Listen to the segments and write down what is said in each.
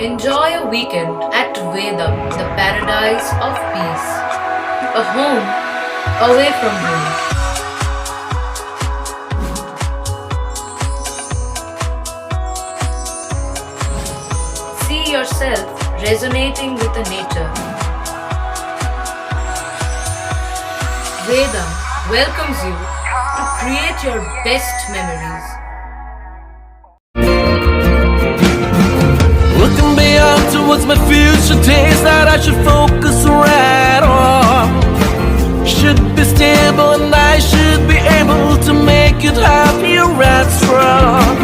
Enjoy a weekend at Vedam, the paradise of peace. A home away from home. See yourself resonating with the nature. Vedam welcomes you to create your best memories. Looking beyond towards my future days that I should focus right on. Should be stable and I should be able to make it happier and strong.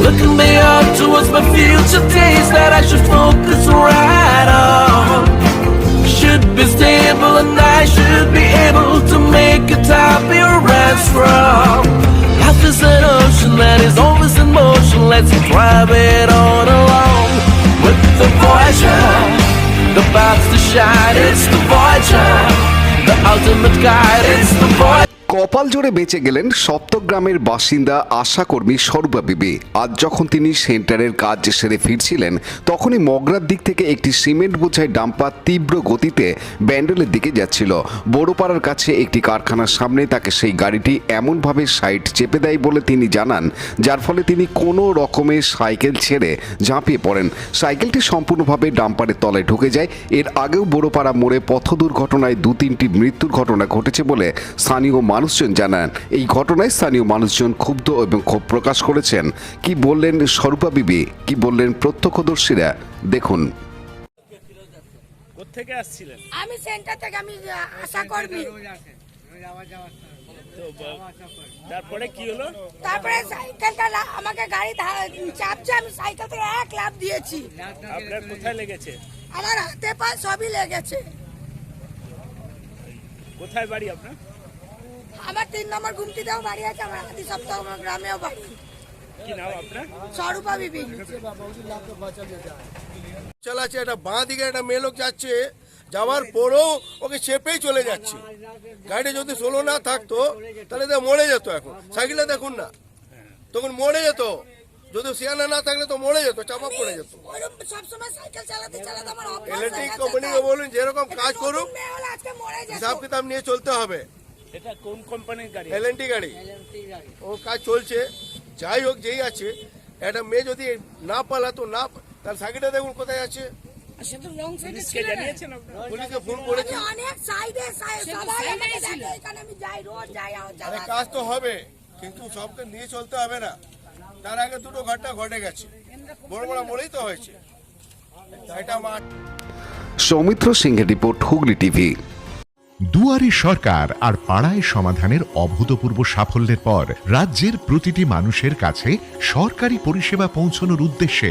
Looking beyond towards my future days that I should focus right on. Should be stable and I should be able to make it happier and strong. Life is an ocean that is always in motion. Let's drive it on along. With the Voyager, the path to shine, it's the Voyager, the ultimate guide, it's the Voyager. কপাল জোরে বেঁচে গেলেন সপ্তগ্রামের বাসিন্দা আশাকর্মী স্বরূপা বিবি। আজ যখন তিনি সেন্টারের কাজ সেরে ফিরছিলেন তখনই মগরার দিক থেকে একটি সিমেন্ট বোঝাই ডাম্পার তীব্র গতিতে ব্যান্ডেলের দিকে যাচ্ছিল। বড়পাড়ার কাছে একটি কারখানার সামনে তাকে সেই গাড়িটি এমনভাবে সাইড চেপে দেয় বলে তিনি জানান, যার ফলে তিনি কোনো রকমের সাইকেল ছেড়ে ঝাঁপিয়ে পড়েন। সাইকেলটি সম্পূর্ণভাবে ডাম্পারের তলায় ঢুকে যায়। এর আগেও বড়পাড়া মোড়ে পথ দুর্ঘটনায় 2-3টি মৃত্যুর ঘটনা ঘটেছে বলে স্থানীয় মানুষজন জানান। এই ঘটনায় স্থানীয় মানুষজন ক্ষুব্ধ এবং ক্ষোভ প্রকাশ করেছেন। কি বললেন স্বরূপা বিবি, কি বললেন প্রত্যক্ষদর্শীরা, দেখুন। কোত্থেকে আসছিলেন? আমি সেন্টার থেকে, আমি আশা করবি। তারপরে কি হলো? তারপরে সাইকেলটা আমাকে গাড়ি চাপছে, আমি সাইকেল থেকে এক লাফ দিয়েছি। আপনার কোথায় লেগেছে? আমার হাতে পায়ে সবই লেগেছে। কোথায় বাড়ি আপনার? আমার 3 নম্বর গুমটিতেও বাড়ি আছে, আমার আদি সপ্তাহ গ্রামেও বাড়ি। কি নাম আপনার? স্বরূপা বিবি। চালাচ্ছে একটা বাঁ দিকে একটা মেয়ে লোক যাচ্ছে, যাওয়ার পরেও ওকে চেপেই চলে যাচ্ছে। গাড়িটা যদি সোলো না থাকতো তাহলে তো মরে যেত। এখন সাইকেলটা দেখুন না, তখন মরে যেত। যদি সিয়ানা না থাকলে তো মরে যেত, চাপা পড়ে যেত। সবসময় সাইকেল চালাতে চালাতে আমার অভ্যাস। ইলেকট্রিক কোম্পানিকে বলুন যেরকম কাজ করুক, হিসাব কিতাব নিয়ে চলতে হবে। এটা কোন কোম্পানির গাড়ি? এলএনটি গাড়ি। ও কাজ চলছে, যাই হোক যেই আছে। একটা মেয়ে যদি না পালাতো না, তার সাইকেলটা দেখুন কোথায় আছে। পুলিশকে জানিয়েছেন আপনারা? পুলিশকে ফোন করেছি। অনেক সাইডে সবাই আমাকে দেখে, এখানে আমি যাই, রোজ যাই। আরে কাজ তো হবে, কিন্তু সবকে নিয়ে চলতে হবে না। তার আগে দুটো ঘটনা ঘটে গেছে, বড় বড় মোড়েই তো হয়েছে। এটা মাঠ। সৌমিত্র সিংহের রিপোর্ট, হুগলি টিভি। দুয়ারে সরকার আর পাড়ায় সমাধানের অভূতপূর্ব সাফল্যের পর রাজ্যের প্রতিটি মানুষের কাছে সরকারি পরিষেবা পৌঁছানোর উদ্দেশ্যে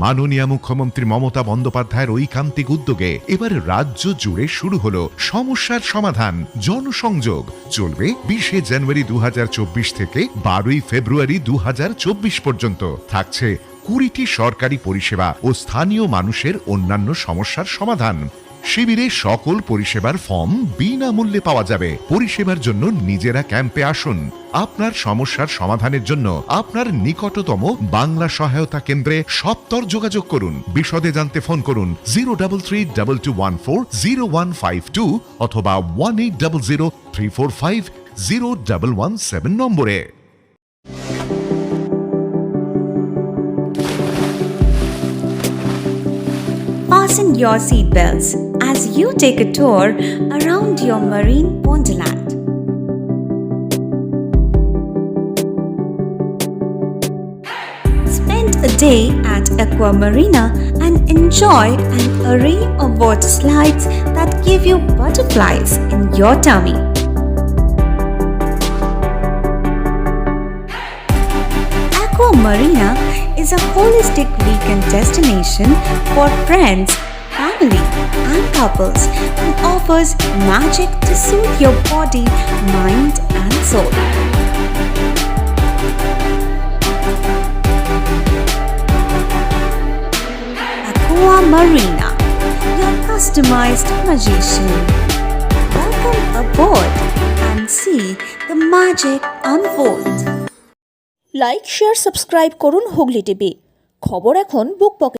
মাননীয় মুখ্যমন্ত্রী মমতা বন্দ্যোপাধ্যায়ের ঐকান্তিক উদ্যোগে এবার রাজ্য জুড়ে শুরু হলো সমস্যার সমাধান জনসংযোগ। চলবে 20 জানুয়ারি 2024 থেকে 12 ফেব্রুয়ারি 2024 পর্যন্ত। থাকছে 20টি সরকারি পরিষেবা ও স্থানীয় মানুষের অন্যান্য সমস্যার সমাধান। শিবিরে সকল পরিষেবার ফর্ম বিনামূল্যে পাওয়া যাবে। পরিষেবার জন্য নিজেরা ক্যাম্পে আসুন। আপনার সমস্যার সমাধানের জন্য আপনার নিকটতম বাংলা সহায়তা কেন্দ্রে সত্বর যোগাযোগ করুন। বিশদে জানতে ফোন করুন 03322140152 অথবা 180034501117 নম্বরে। Fasten your seatbelts as you take a tour around your marine wonderland. Spend a day at Aqua Marina and enjoy an array of water slides that give you butterflies in your tummy. Aqua Marina is a holistic weekend destination for friends, family, and couples and offers magic to soothe your body, mind, and soul. Aqua Marina, your customized magician. Welcome aboard and see the magic unfold. Like share subscribe করুন Hooghly TV. খবর এখন বুক পকেটে।